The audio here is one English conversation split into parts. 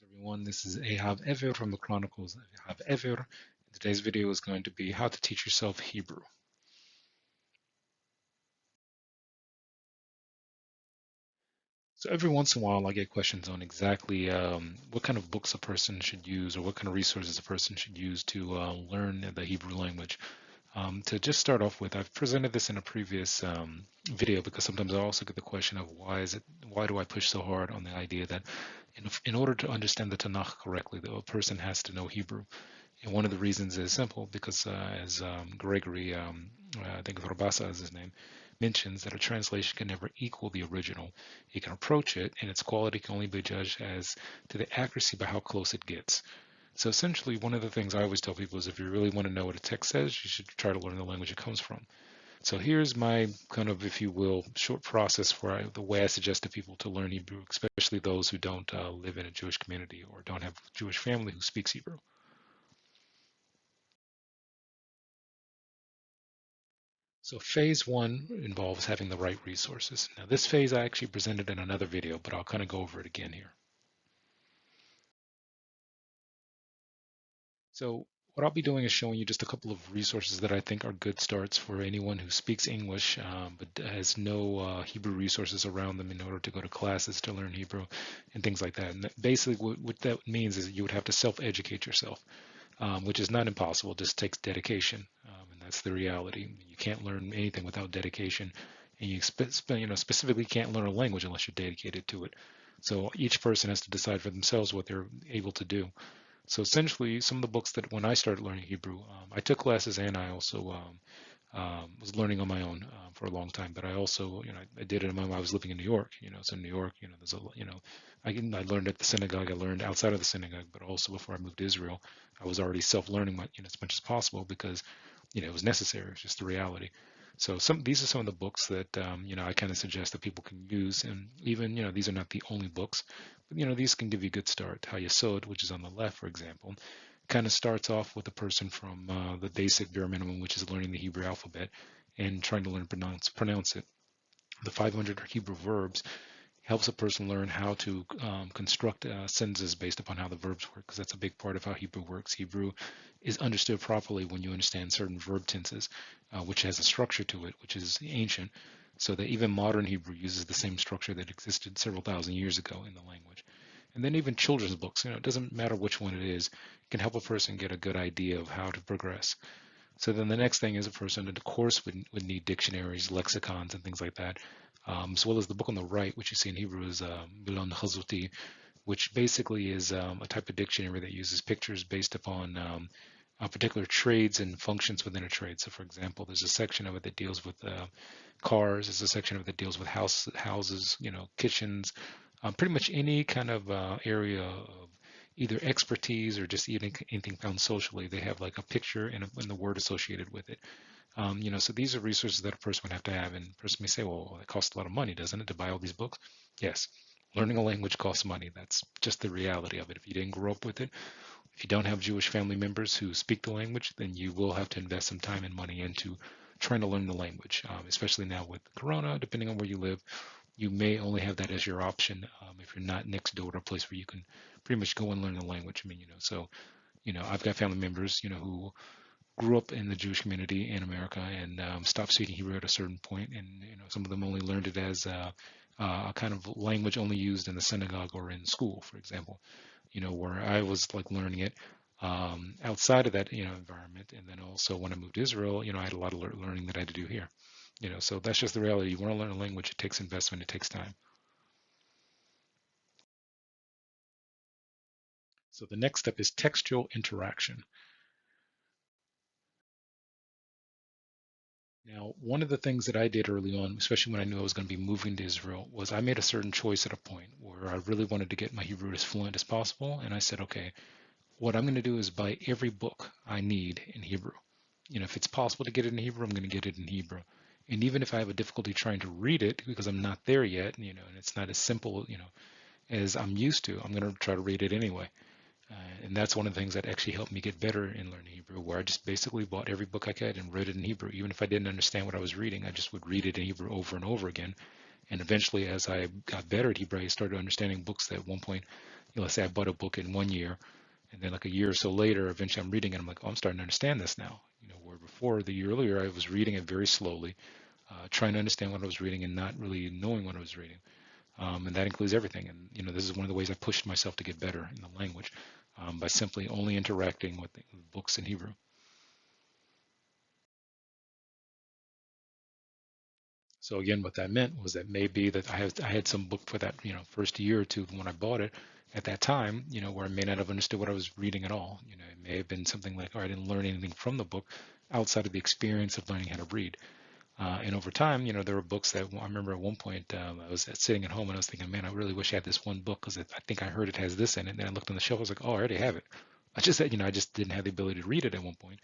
Everyone, this is Ehav Ever from the Chronicles of Ehav Ever. Today's video is going to be how to teach yourself Hebrew. So every once in a while, I get questions on exactly what kind of books a person should use or what kind of resources a person should use to learn the Hebrew language. To just start off with, I've presented this in a previous video because sometimes I also get the question of why do I push so hard on the idea that in order to understand the Tanakh correctly, a person has to know Hebrew. And one of the reasons is simple because, as Gregory, I think Rabasa is his name, mentions that a translation can never equal the original. You can approach it, and its quality can only be judged as to the accuracy by how close it gets. So essentially, one of the things I always tell people is if you really want to know what a text says, you should try to learn the language it comes from. So here's my kind of, if you will, short process for the way I suggest to people to learn Hebrew, especially those who don't live in a Jewish community or don't have a Jewish family who speaks Hebrew. So phase one involves having the right resources. Now this phase I actually presented in another video, but I'll kind of go over it again here. So what I'll be doing is showing you just a couple of resources that I think are good starts for anyone who speaks English but has no Hebrew resources around them in order to go to classes to learn Hebrew and things like that. And basically what that means is that you would have to self-educate yourself, which is not impossible, it just takes dedication. And that's the reality. You can't learn anything without dedication. And specifically can't learn a language unless you're dedicated to it. So each person has to decide for themselves what they're able to do. So essentially, some of the books that when I started learning Hebrew, I took classes and I also was learning on my own for a long time. But I also, I did it when I was living in New York. So in New York, there's I learned at the synagogue. I learned outside of the synagogue, but also before I moved to Israel, I was already self-learning, as much as possible because, it was necessary. It's just the reality. So these are some of the books that I kind of suggest that people can use, and even these are not the only books, but these can give you a good start. Hayasod, which is on the left, for example, kind of starts off with a person from the basic bare minimum, which is learning the Hebrew alphabet and trying to learn pronounce it. The 500 Hebrew verbs helps a person learn how to construct sentences based upon how the verbs work, because that's a big part of how Hebrew works. Hebrew is understood properly when you understand certain verb tenses, which has a structure to it, which is ancient, so that even modern Hebrew uses the same structure that existed several thousand years ago in the language. And then even children's books, it doesn't matter which one it is, it can help a person get a good idea of how to progress. So then the next thing is a person, of course, would need dictionaries, lexicons, and things like that, as well as the book on the right, which you see in Hebrew is Milon Chazuti, which basically is a type of dictionary that uses pictures based upon particular trades and functions within a trade. So for example, there's a section of it that deals with cars, there's a section of it that deals with houses, kitchens, pretty much any kind of area of either expertise or just even anything found socially. They have like a picture and the word associated with it. So these are resources that a person would have to have. And a person may say, well, it costs a lot of money, doesn't it, to buy all these books? Yes. Learning a language costs money. That's just the reality of it. If you didn't grow up with it, if you don't have Jewish family members who speak the language, then you will have to invest some time and money into trying to learn the language, especially now with Corona, depending on where you live. You may only have that as your option if you're not next door to a place where you can pretty much go and learn the language. I mean, so, I've got family members, who grew up in the Jewish community in America and stopped speaking Hebrew at a certain point, and some of them only learned it as a kind of language only used in the synagogue or in school, for example. Where I was like learning it outside of that environment, and then also when I moved to Israel, I had a lot of learning that I had to do here. So that's just the reality. You want to learn a language, it takes investment, it takes time. So the next step is textual interaction. Now, one of the things that I did early on, especially when I knew I was going to be moving to Israel, was I made a certain choice at a point where I really wanted to get my Hebrew as fluent as possible. And I said, okay, what I'm going to do is buy every book I need in Hebrew. If it's possible to get it in Hebrew, I'm going to get it in Hebrew. And even if I have a difficulty trying to read it because I'm not there yet, and it's not as simple, as I'm used to, I'm going to try to read it anyway. And that's one of the things that actually helped me get better in learning Hebrew, where I just basically bought every book I could and read it in Hebrew. Even if I didn't understand what I was reading, I just would read it in Hebrew over and over again. And eventually, as I got better at Hebrew, I started understanding books that at one point, let's say I bought a book in 1 year, and then like a year or so later, eventually I'm reading it. I'm like, oh, I'm starting to understand this now. Where before the year earlier, I was reading it very slowly, trying to understand what I was reading and not really knowing what I was reading. And that includes everything. And this is one of the ways I pushed myself to get better in the language, by simply only interacting with the books in Hebrew. So again, what that meant was that maybe that I had some book for that first year or two when I bought it at that time, where I may not have understood what I was reading at all. It may have been something like, oh, I didn't learn anything from the book outside of the experience of learning how to read. And over time, there were books that I remember at one point, I was sitting at home and I was thinking, man, I really wish I had this one book because I think I heard it has this in it. And then I looked on the shelf, I was like, oh, I already have it. I just said, I just didn't have the ability to read it at one point.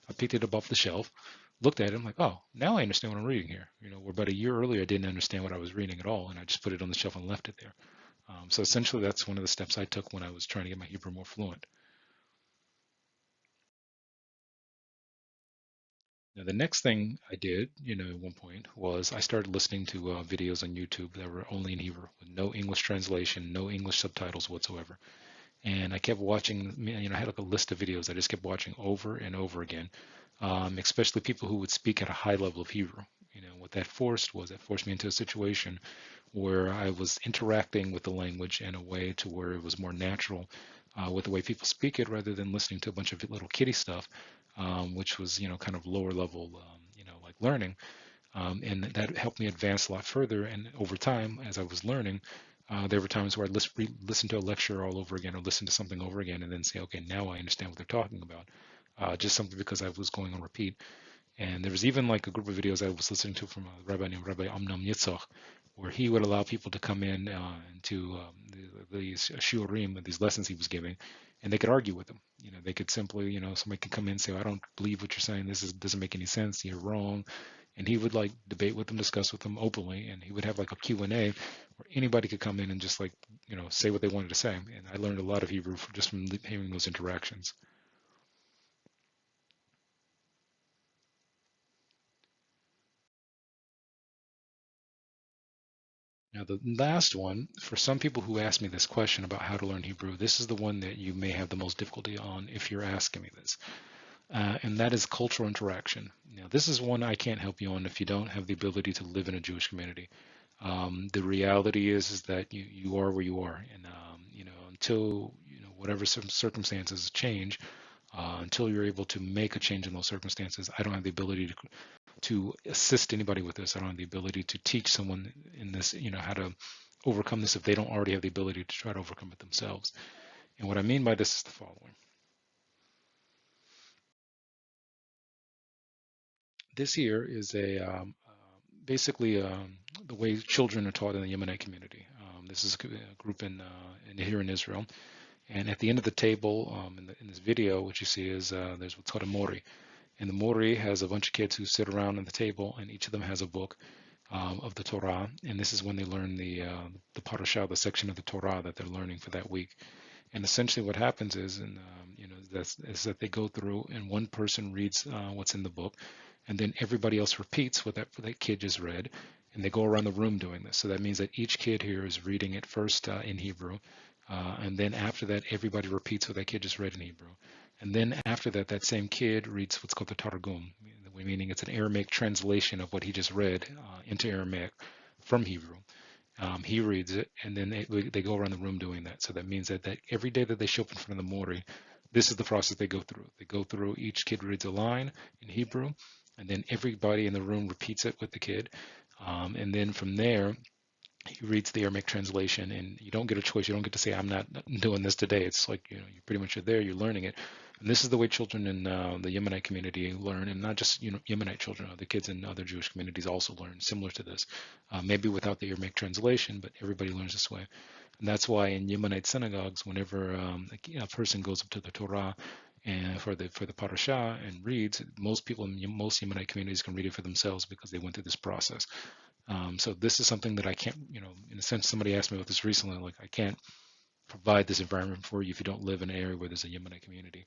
I picked it up off the shelf, looked at it, I'm like, oh, now I understand what I'm reading here. Where about a year earlier, I didn't understand what I was reading at all, and I just put it on the shelf and left it there. So essentially, that's one of the steps I took when I was trying to get my Hebrew more fluent. Now, the next thing I did, at one point, was I started listening to videos on YouTube that were only in Hebrew, with no English translation, no English subtitles whatsoever. And I kept watching, I had like a list of videos I just kept watching over and over again, especially people who would speak at a high level of Hebrew. What that forced was it forced me into a situation where I was interacting with the language in a way to where it was more natural, with the way people speak it, rather than listening to a bunch of little kiddie stuff, which was kind of lower level, like learning. And that helped me advance a lot further. And over time, as I was learning, there were times where I'd listen to a lecture all over again, or listen to something over again, and then say, okay, now I understand what they're talking about. Just simply because I was going on repeat. And there was even like a group of videos I was listening to from a rabbi named Rabbi Amnam Yitzchak, where he would allow people to come in into these shiurim, these lessons he was giving, and they could argue with him. They could simply, somebody could come in and say, I don't believe what you're saying. Doesn't make any sense. You're wrong. And he would like debate with them, discuss with them openly, and he would have like a Q&A where anybody could come in and just like, say what they wanted to say. And I learned a lot of Hebrew just from having those interactions. Now, the last one, for some people who ask me this question about how to learn Hebrew, this is the one that you may have the most difficulty on if you're asking me this. And that is cultural interaction. Now, this is one I can't help you on if you don't have the ability to live in a Jewish community. The reality is that you are where you are, and until whatever circumstances change, until you're able to make a change in those circumstances, I don't have the ability to assist anybody with this. I don't have the ability to teach someone in this, how to overcome this if they don't already have the ability to try to overcome it themselves. And what I mean by this is the following. This here is basically the way children are taught in the Yemenite community. This is a group here in Israel. And at the end of the table, in this video, what you see is there's what's called a mori. And the mori has a bunch of kids who sit around at the table, and each of them has a book of the Torah. And this is when they learn the parashah, the section of the Torah that they're learning for that week. And essentially, what happens is, is that they go through, and one person reads what's in the book, and then everybody else repeats what that kid just read, and they go around the room doing this. So that means that each kid here is reading it first in Hebrew, and then after that, everybody repeats what that kid just read in Hebrew. And then after that, that same kid reads what's called the Targum, meaning it's an Aramaic translation of what he just read into Aramaic from Hebrew. He reads it, and then they go around the room doing that. So that means that every day that they show up in front of the Mori, this is the process they go through. They go through, each kid reads a line in Hebrew, and then everybody in the room repeats it with the kid. And then from there, he reads the Aramaic translation, and you don't get a choice. You don't get to say, I'm not doing this today. It's like, you pretty much are there, you're learning it. And this is the way children in the Yemenite community learn, and not just Yemenite children, the kids in other Jewish communities also learn similar to this, maybe without the Aramaic translation, but everybody learns this way. And that's why in Yemenite synagogues, whenever a person goes up to the Torah and for the parashah and reads, most people in most Yemenite communities can read it for themselves because they went through this process. So this is something that I can't, in a sense, somebody asked me about this recently, like I can't provide this environment for you if you don't live in an area where there's a Yemenite community.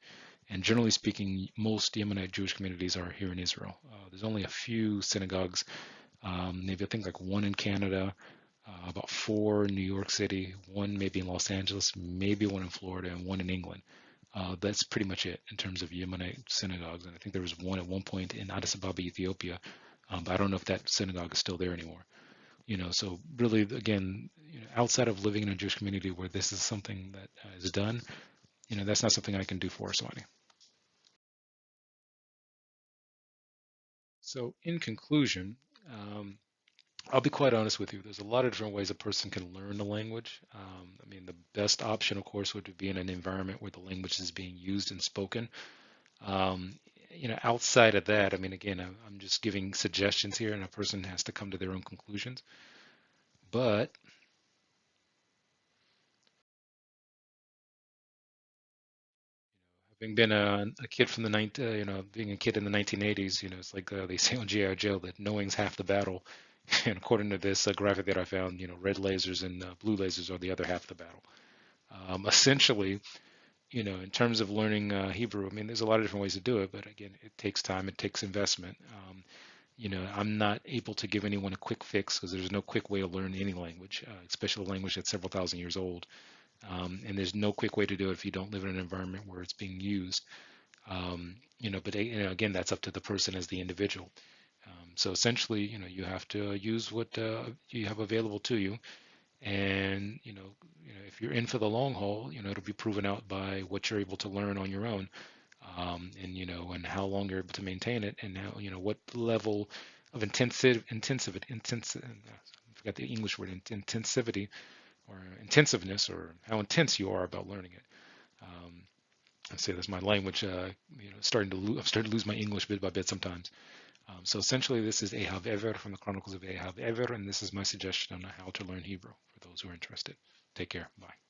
And generally speaking, most Yemenite Jewish communities are here in Israel. There's only a few synagogues, maybe I think like one in Canada, about four in New York City, one maybe in Los Angeles, maybe one in Florida, and one in England. That's pretty much it in terms of Yemenite synagogues. And I think there was one at one point in Addis Ababa, Ethiopia, but I don't know if that synagogue is still there anymore. So really, again, outside of living in a Jewish community where this is something that is done, that's not something I can do for somebody. So in conclusion, um, I'll be quite honest with you. There's a lot of different ways a person can learn the language. I mean, the best option, of course, would be in an environment where the language is being used and spoken. Um, Outside of that, I mean, again, I'm just giving suggestions here, and a person has to come to their own conclusions. But having been a kid from the being a kid in the 1980s, it's like they say on G.I. Joe that knowing's half the battle. And according to this graphic that I found, red lasers and blue lasers are the other half of the battle. Essentially, in terms of learning Hebrew, I mean, there's a lot of different ways to do it, but again, it takes time, it takes investment. I'm not able to give anyone a quick fix because there's no quick way to learn any language, especially a language that's several thousand years old. And there's no quick way to do it if you don't live in an environment where it's being used. But again, that's up to the person as the individual. So essentially, you have to use what you have available to you, and if you're in for the long haul, it'll be proven out by what you're able to learn on your own, and how long you're able to maintain it, and how what level of I forgot the English word, intensivity or intensiveness, or how intense you are about learning it. Um, I say that's my language, I'm starting to lose my English bit by bit sometimes. So essentially, this is Ehav Ever from the Chronicles of Ehav Ever, and this is my suggestion on how to learn Hebrew for those who are interested. Take care. Bye.